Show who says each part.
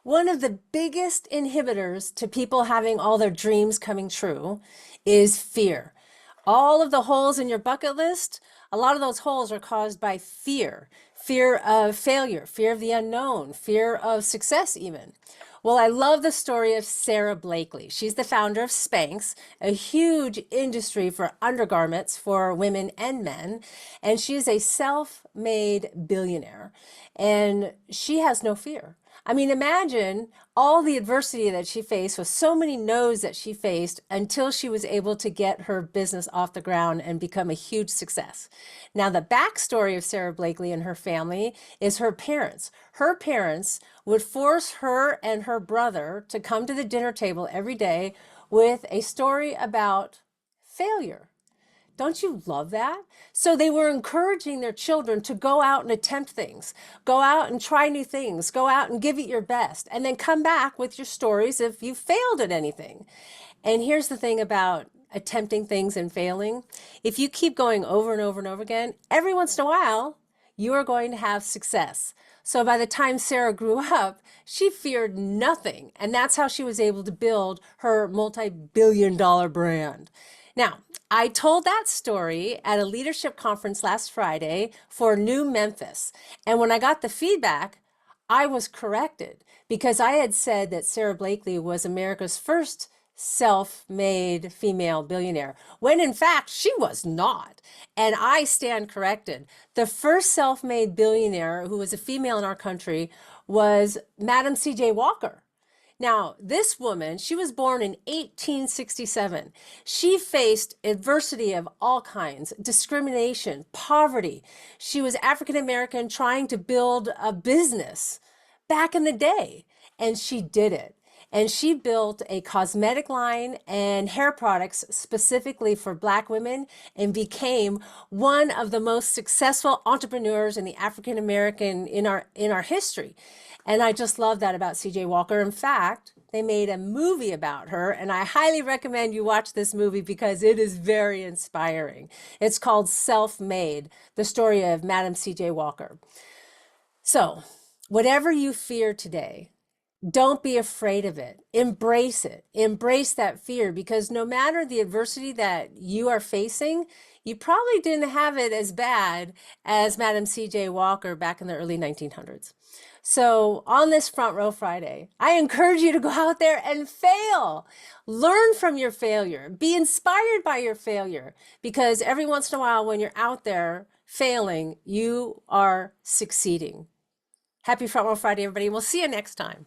Speaker 1: One of the biggest inhibitors to people having all their dreams coming true is fear. All of the holes in your bucket list, a lot of those holes are caused by fear. Fear of failure, fear of the unknown, fear of success even. Well, I love the story of Sarah Blakely. She's the founder of Spanx, a huge industry for undergarments for women and men. And she is a self-made billionaire. And she has no fear. I mean, imagine all the adversity that she faced with so many no's that she faced until she was able to get her business off the ground and become a huge success. Now, the backstory of Sarah Blakely and her family is her parents. Her parents would force her and her brother to come to the dinner table every day with a story about failure. Don't you love that? So they were encouraging their children to go out and attempt things, go out and try new things, go out and give it your best, and then come back with your stories if you failed at anything. And here's the thing about attempting things and failing. If you keep going over and over and over again, every once in a while, you are going to have success. So by the time Sarah grew up, she feared nothing. And that's how she was able to build her multi-billion-dollar brand. Now, I told that story at a leadership conference last Friday for New Memphis. And when I got the feedback, I was corrected because I had said that Sarah Blakely was America's first self-made female billionaire, when in fact she was not. And I stand corrected. The first self-made billionaire who was a female in our country was Madam C.J. Walker. Now, this woman, she was born in 1867. She faced adversity of all kinds, discrimination, poverty. She was African American trying to build a business back in the day, and she did it. And she built a cosmetic line and hair products specifically for Black women and became one of the most successful entrepreneurs in the African American in our history. And I just love that about CJ Walker. In fact, they made a movie about her, and I highly recommend you watch this movie because it is very inspiring. It's called SelfMade, the story of Madam CJ Walker. So, whatever you fear today, don't be afraid of it. Embrace it. Embrace that fear because no matter the adversity that you are facing, you probably didn't have it as bad as Madam C.J. Walker back in the early 1900s. So on this Front Row Friday, I encourage you to go out there and fail. Learn from your failure. Be inspired by your failure because every once in a while when you're out there failing, you are succeeding. Happy Front Row Friday, everybody. We'll see you next time.